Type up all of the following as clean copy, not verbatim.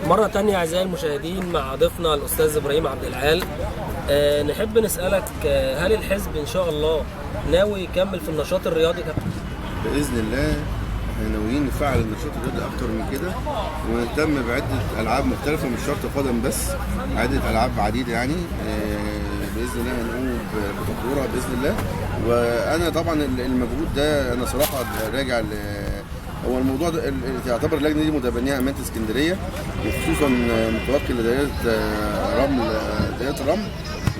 مرة تانية أعزائي المشاهدين مع ضيفنا الأستاذ إبراهيم عبد العال. نحب نسألك هل الحزب إن شاء الله ناوي يكمل في النشاط الرياضي كابتن؟ بإذن الله احنا ناويين نفعل النشاط الرياضي أكتر من كده ونهتم بعدة ألعاب مختلفة، مش شرط قدم بس، عدة ألعاب عديدة يعني. بإذن الله هنقوم بتطويرها بإذن الله. وأنا طبعا المجهود ده أنا صراحة راجع هو الموضوع ده يعتبر اللجنه دي متبنيها امانه اسكندريه، وخصوصا متوكل لدائره الرمل.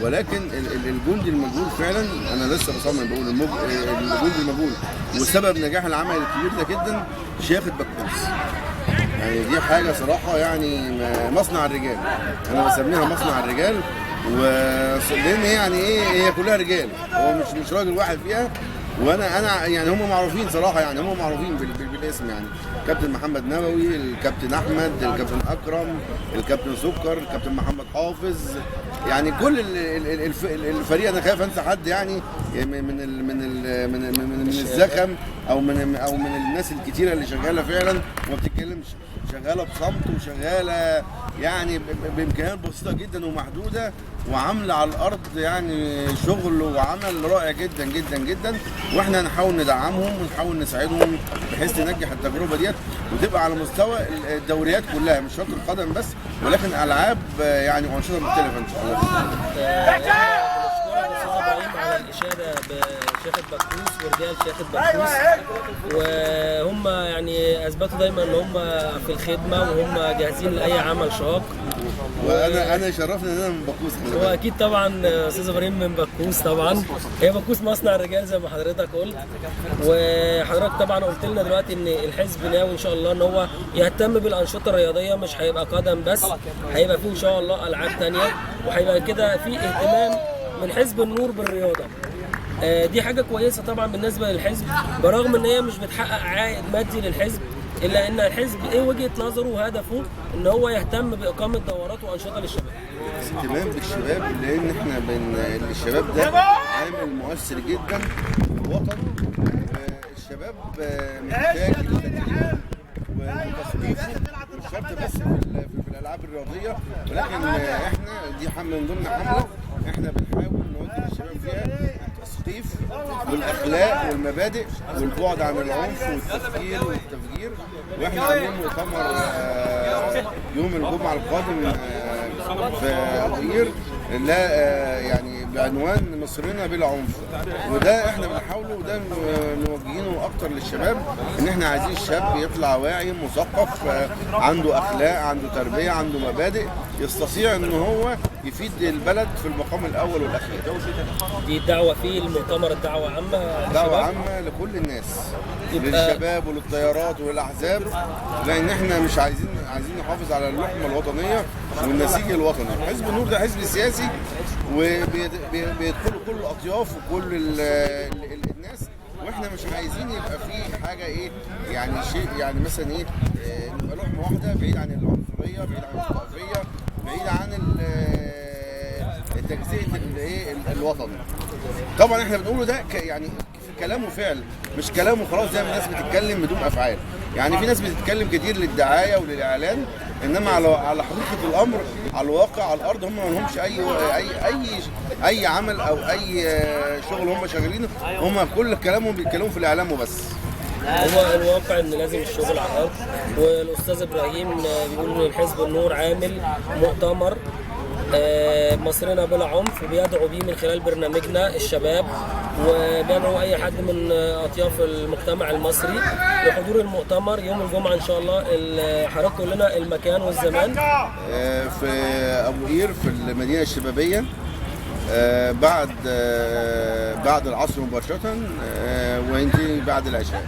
ولكن الجندي المجهول فعلا انا لسه بصمم بقول الجندي المجهول وسبب نجاح العمل الكبير ده جدا شيخة بكوس. يعني دي حاجه صراحه يعني مصنع الرجال، انا بسميها مصنع الرجال. لان هي يعني ايه، هي كلها رجال، هو مش راجل واحد فيها. وانا يعني هم معروفين صراحه، يعني هم معروفين بالاسم، يعني كابتن محمد نووي، الكابتن احمد، الكابتن اكرم، الكابتن سكر، الكابتن محمد حافظ، يعني كل الفريق. انا خايف انسى حد يعني من الزخم او من الناس الكتيره اللي شغاله فعلا وما بتتكلمش، شغاله بصمت وشغاله يعني بامكانيات بسيطه جدا ومحدوده، وعامله على الارض يعني شغل وعمل رائع جدا جدا جدا. واحنا هنحاول ندعمهم ونحاول نساعدهم بحيث ننجح التجربه ديت وتبقى على مستوى الدوريات كلها، مش شرط القدم بس، ولكن العاب يعني وانشطه مختلفه ان شاء الله. على الإشادة بشيخة بكوس ورجال شيخة بكوس، وهم يعني أثبتوا دايما إن هم في الخدمة وهم جاهزين لأي عمل شاق. وأنا شرفني إن أنا من بكوس. وأكيد طبعا أستاذ إبراهيم من بكوس طبعا، هي بكوس مصنع الرجال زي ما حضرتك قلت. وحضرتك طبعا قلت لنا دلوقتي إن الحزب ناوي إن شاء الله إن هو يهتم بالأنشطة الرياضية، مش هيبقى قدم بس، هيبقى فيه إن شاء الله ألعاب تانية، وهيبقى كده في اهتمام من حزب النور بالرياضة. دي حاجة كويسة طبعا بالنسبة للحزب، برغم ان هي مش بتحقق عائد مادي للحزب، الا ان الحزب ايه وجهة نظره وهدفه ان هو يهتم باقامة دورات وانشطة للشباب. اهتمام بالشباب، لان احنا الشباب ده عامل مؤثر جدا في الوطن. الشباب محتاج للتدريب وتثقيفه، مش شرط بس في الالعاب الرياضية، ولكن احنا دي من ضمن حملة احنا بنحاول نوجه الشباب فيها التثقيف والاخلاق والمبادئ والبعد عن العنف والتفكير والتفجير. واحنا عاملين مؤتمر يوم الجمعه القادم في ابو قير يعني بعنوان مصرنا بلا عنف، وده احنا بنحاوله وده موجهينه اكتر للشباب، ان احنا عايزين الشاب يطلع واعي مثقف عنده اخلاق، عنده تربيه، عنده مبادئ، يستطيع ان هو يفيد البلد في المقام الاول والاخير. دي الدعوه في المؤتمر، الدعوه عامه، دعوه عامه لكل الناس، للشباب وللتيارات وللاحزاب، لان احنا مش عايزين نحافظ على اللحمه الوطنيه والنسيج الوطني. حزب النور ده حزب سياسي وبيدخلوا كل الاطياف وكل الناس، واحنا مش عايزين يبقى فيه حاجه ايه يعني شيء يعني مثلا ايه نبقى لحمه واحده، بعيد عن العنصريه، بعيد عن الطائفيه، بعيد عن تجزئه الوطن. طبعا احنا بنقوله ده يعني في كلام وفعل، مش كلام وخلاص زي ما الناس بتتكلم بدون افعال. يعني في ناس بتتكلم كتير للدعايه وللاعلان، انما على حقيقه الامر، على الواقع، على الارض، هم ما لهمش اي عمل او اي شغل هم شغالينه، هم كل كلامهم بيتكلموا في الاعلام وبس. هو الواقع ان لازم الشغل على الارض. والاستاذ ابراهيم بيقول ان الحزب النور عامل مؤتمر مصرنا بلا عنف، وبيدعو بيه من خلال برنامجنا الشباب، وبيدعو اي حد من اطياف المجتمع المصري لحضور المؤتمر يوم الجمعه ان شاء الله. حضرتك تقول لنا المكان والزمان. في ابو قير في المدينه الشبابيه، بعد العصر مباشره، وينتهي بعد العشاء.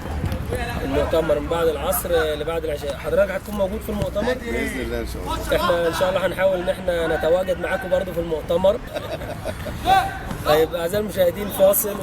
المؤتمر من بعد العصر لبعد العشاء. حضرتك هتكون موجود في المؤتمر؟ باذن الله ان شاء الله. احنا ان شاء الله هنحاول ان احنا نتواجد معاكم برضه في المؤتمر. طيب اعزائي المشاهدين، فاصل.